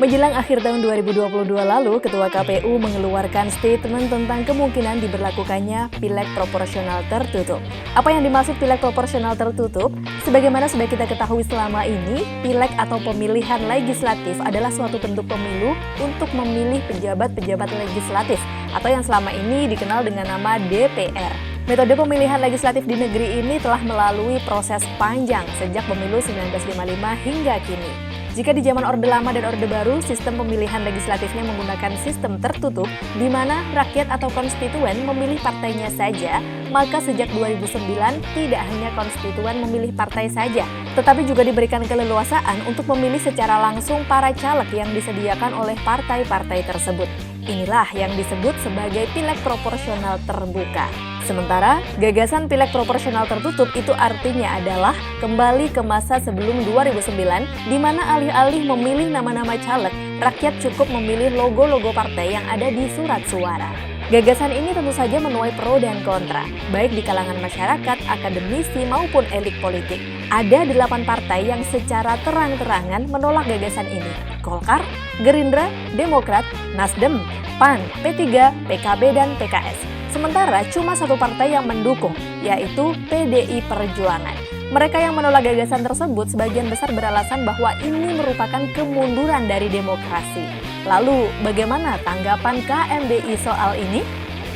Menjelang akhir tahun 2022 lalu, Ketua KPU mengeluarkan statement tentang kemungkinan diberlakukannya pileg proporsional tertutup. Apa yang dimaksud pileg proporsional tertutup? Sebagaimana sudah kita ketahui selama ini, pileg atau pemilihan legislatif adalah suatu bentuk pemilu untuk memilih pejabat-pejabat legislatif atau yang selama ini dikenal dengan nama DPR. Metode pemilihan legislatif di negeri ini telah melalui proses panjang sejak pemilu 1955 hingga kini. Jika di zaman Orde Lama dan Orde Baru, sistem pemilihan legislatifnya menggunakan sistem tertutup, di mana rakyat atau konstituen memilih partainya saja, maka sejak 2009 tidak hanya konstituen memilih partai saja, tetapi juga diberikan keleluasaan untuk memilih secara langsung para caleg yang disediakan oleh partai-partai tersebut. Inilah yang disebut sebagai pileg proporsional terbuka. Sementara, gagasan pileg proporsional tertutup itu artinya adalah kembali ke masa sebelum 2009, di mana alih-alih memilih nama-nama caleg, rakyat cukup memilih logo-logo partai yang ada di surat suara. Gagasan ini tentu saja menuai pro dan kontra, baik di kalangan masyarakat, akademisi, maupun elit politik. Ada 8 partai yang secara terang-terangan menolak gagasan ini. Golkar, Gerindra, Demokrat, Nasdem, PAN, P3, PKB, dan PKS. Sementara cuma satu partai yang mendukung, yaitu PDI Perjuangan. Mereka yang menolak gagasan tersebut sebagian besar beralasan bahwa ini merupakan kemunduran dari demokrasi. Lalu, bagaimana tanggapan KMBI soal ini?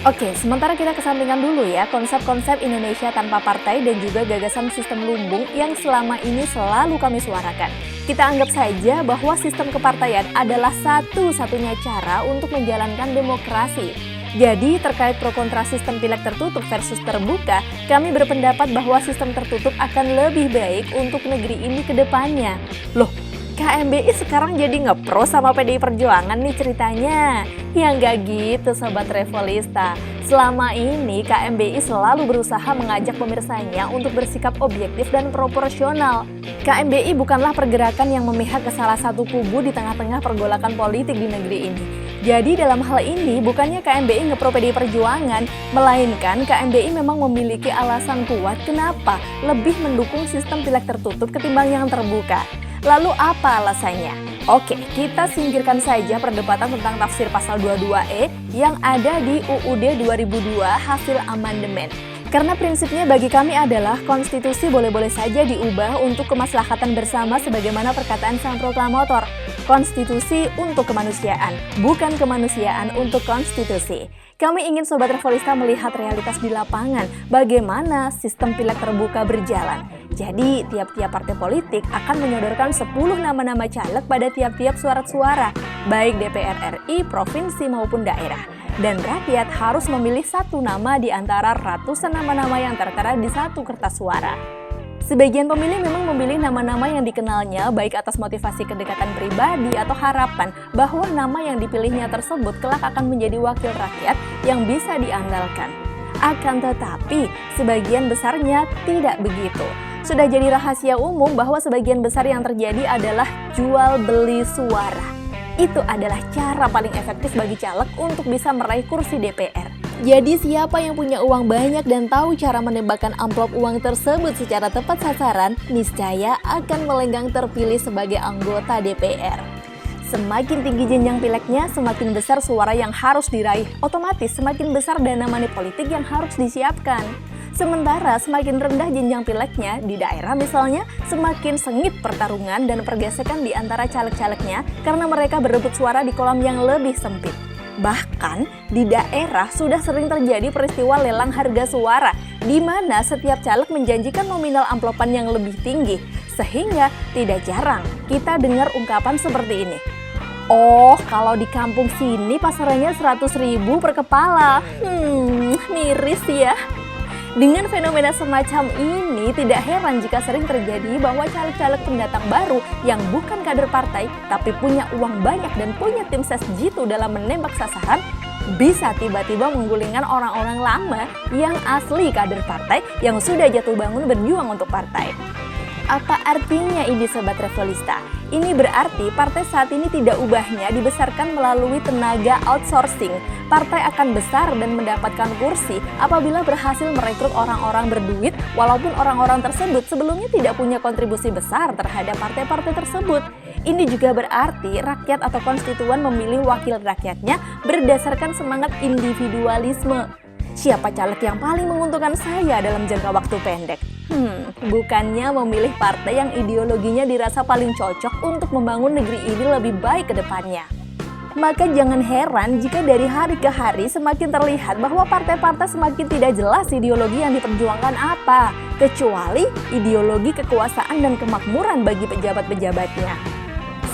Oke, sementara kita kesampingkan dulu ya konsep-konsep Indonesia tanpa partai dan juga gagasan sistem lumbung yang selama ini selalu kami suarakan. Kita anggap saja bahwa sistem kepartaian adalah satu-satunya cara untuk menjalankan demokrasi. Jadi, terkait pro kontra sistem pileg tertutup versus terbuka, kami berpendapat bahwa sistem tertutup akan lebih baik untuk negeri ini ke depannya. Loh, KMBI sekarang jadi ngepro sama PDI Perjuangan nih ceritanya. Ya nggak gitu Sobat Revolista. Selama ini KMBI selalu berusaha mengajak pemirsanya untuk bersikap objektif dan proporsional. KMBI bukanlah pergerakan yang memihak ke salah satu kubu di tengah-tengah pergolakan politik di negeri ini. Jadi dalam hal ini bukannya KMBI ngepro PDI Perjuangan, melainkan KMBI memang memiliki alasan kuat kenapa lebih mendukung sistem pileg tertutup ketimbang yang terbuka. Lalu apa alasannya? Oke, kita singkirkan saja perdebatan tentang tafsir pasal 22E yang ada di UUD 2002 hasil amandemen. Karena prinsipnya bagi kami adalah konstitusi boleh-boleh saja diubah untuk kemaslahatan bersama sebagaimana perkataan sang proklamator. Konstitusi untuk kemanusiaan, bukan kemanusiaan untuk konstitusi. Kami ingin Sobat Revolista melihat realitas di lapangan, bagaimana sistem pileg terbuka berjalan. Jadi, tiap-tiap partai politik akan menyodorkan 10 nama-nama caleg pada tiap-tiap surat suara, baik DPR RI, provinsi maupun daerah. Dan rakyat harus memilih satu nama di antara ratusan nama-nama yang tertera di satu kertas suara. Sebagian pemilih memang memilih nama-nama yang dikenalnya baik atas motivasi kedekatan pribadi atau harapan bahwa nama yang dipilihnya tersebut kelak akan menjadi wakil rakyat yang bisa diandalkan. Akan tetapi, sebagian besarnya tidak begitu. Sudah jadi rahasia umum bahwa sebagian besar yang terjadi adalah jual beli suara. Itu adalah cara paling efektif bagi caleg untuk bisa meraih kursi DPR. Jadi siapa yang punya uang banyak dan tahu cara menembakkan amplop uang tersebut secara tepat sasaran, niscaya akan melenggang terpilih sebagai anggota DPR. Semakin tinggi jenjang pilegnya, semakin besar suara yang harus diraih. Otomatis semakin besar dana money politik yang harus disiapkan. Sementara semakin rendah jenjang pilegnya di daerah misalnya, semakin sengit pertarungan dan pergesekan di antara caleg-calegnya karena mereka berebut suara di kolam yang lebih sempit. Bahkan di daerah sudah sering terjadi peristiwa lelang harga suara, di mana setiap caleg menjanjikan nominal amplopan yang lebih tinggi, sehingga tidak jarang kita dengar ungkapan seperti ini. Oh, kalau di kampung sini pasarannya 100.000 per kepala. Miris ya. Dengan fenomena semacam ini, tidak heran jika sering terjadi bahwa caleg-caleg pendatang baru yang bukan kader partai, tapi punya uang banyak dan punya tim ses jitu dalam menembak sasaran, bisa tiba-tiba menggulingkan orang-orang lama yang asli kader partai yang sudah jatuh bangun berjuang untuk partai. Apa artinya ini Sobat Revolista? Ini berarti partai saat ini tidak ubahnya dibesarkan melalui tenaga outsourcing. Partai akan besar dan mendapatkan kursi apabila berhasil merekrut orang-orang berduit walaupun orang-orang tersebut sebelumnya tidak punya kontribusi besar terhadap partai-partai tersebut. Ini juga berarti rakyat atau konstituen memilih wakil rakyatnya berdasarkan semangat individualisme. Siapa caleg yang paling menguntungkan saya dalam jangka waktu pendek? Bukannya memilih partai yang ideologinya dirasa paling cocok untuk membangun negeri ini lebih baik ke depannya. Maka jangan heran jika dari hari ke hari semakin terlihat bahwa partai-partai semakin tidak jelas ideologi yang diperjuangkan apa, kecuali ideologi kekuasaan dan kemakmuran bagi pejabat-pejabatnya.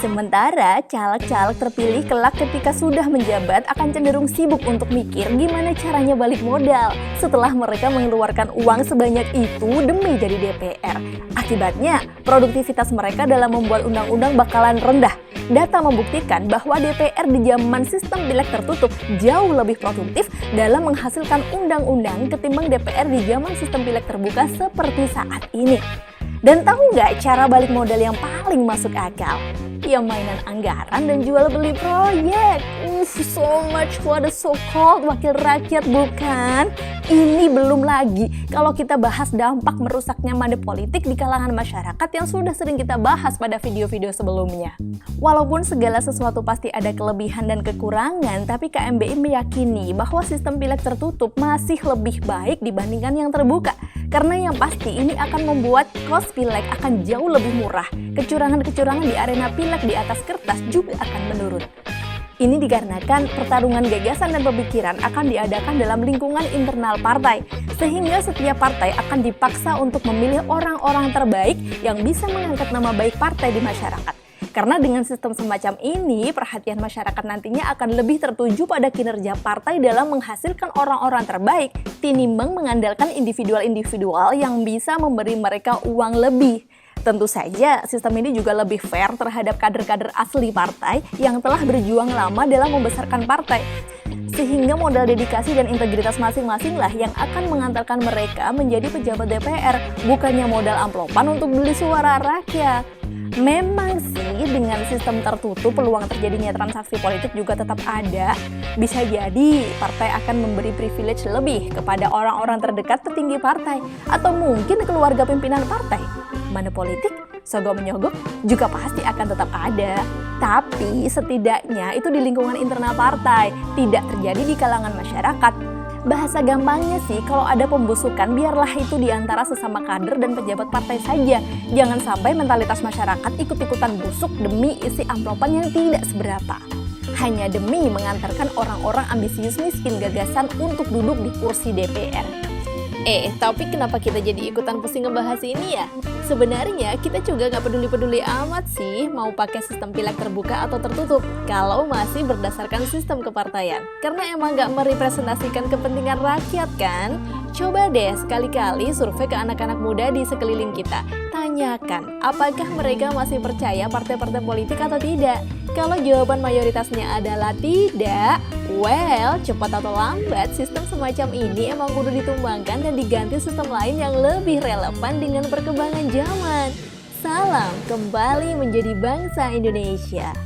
Sementara caleg-caleg terpilih kelak ketika sudah menjabat akan cenderung sibuk untuk mikir gimana caranya balik modal setelah mereka mengeluarkan uang sebanyak itu demi jadi DPR. Akibatnya, produktivitas mereka dalam membuat undang-undang bakalan rendah. Data membuktikan bahwa DPR di zaman sistem pileg tertutup jauh lebih produktif dalam menghasilkan undang-undang ketimbang DPR di zaman sistem pileg terbuka seperti saat ini. Dan tahu nggak cara balik modal yang paling masuk akal? Ya mainan anggaran dan jual beli proyek. So much for the so-called wakil rakyat, bukan? Ini belum lagi kalau kita bahas dampak merusaknya money politik di kalangan masyarakat yang sudah sering kita bahas pada video-video sebelumnya. Walaupun segala sesuatu pasti ada kelebihan dan kekurangan, tapi KMBI meyakini bahwa sistem pileg tertutup masih lebih baik dibandingkan yang terbuka. Karena yang pasti ini akan membuat kos pileg akan jauh lebih murah. Kecurangan-kecurangan di arena pileg di atas kertas juga akan menurun. Ini dikarenakan pertarungan gagasan dan pemikiran akan diadakan dalam lingkungan internal partai, sehingga setiap partai akan dipaksa untuk memilih orang-orang terbaik yang bisa mengangkat nama baik partai di masyarakat. Karena dengan sistem semacam ini, perhatian masyarakat nantinya akan lebih tertuju pada kinerja partai dalam menghasilkan orang-orang terbaik, tinimbang mengandalkan individual-individual yang bisa memberi mereka uang lebih. Tentu saja, sistem ini juga lebih fair terhadap kader-kader asli partai yang telah berjuang lama dalam membesarkan partai. Sehingga modal dedikasi dan integritas masing-masing lah yang akan mengantarkan mereka menjadi pejabat DPR, bukannya modal amplopan untuk beli suara rakyat. Memang sih dengan sistem tertutup peluang terjadinya transaksi politik juga tetap ada. Bisa jadi partai akan memberi privilege lebih kepada orang-orang terdekat petinggi partai atau mungkin keluarga pimpinan partai. Money politik, sogok menyogok juga pasti akan tetap ada. Tapi setidaknya itu di lingkungan internal partai, tidak terjadi di kalangan masyarakat. Bahasa gampangnya sih, kalau ada pembusukan biarlah itu di antara sesama kader dan pejabat partai saja. Jangan sampai mentalitas masyarakat ikut-ikutan busuk demi isi amplopan yang tidak seberapa. Hanya demi mengantarkan orang-orang ambisius miskin gagasan untuk duduk di kursi DPR. Tapi kenapa kita jadi ikutan pusing ngebahas ini ya? Sebenarnya kita juga nggak peduli-peduli amat sih mau pakai sistem pileg terbuka atau tertutup kalau masih berdasarkan sistem kepartaian. Karena emang nggak merepresentasikan kepentingan rakyat kan? Coba deh sekali-kali survei ke anak-anak muda di sekeliling kita. Tanyakan, apakah mereka masih percaya partai-partai politik atau tidak? Kalau jawaban mayoritasnya adalah tidak, well, cepat atau lambat sistem semacam ini emang kudu ditumbangkan dan diganti sistem lain yang lebih relevan dengan perkembangan zaman. Salam kembali menjadi bangsa Indonesia.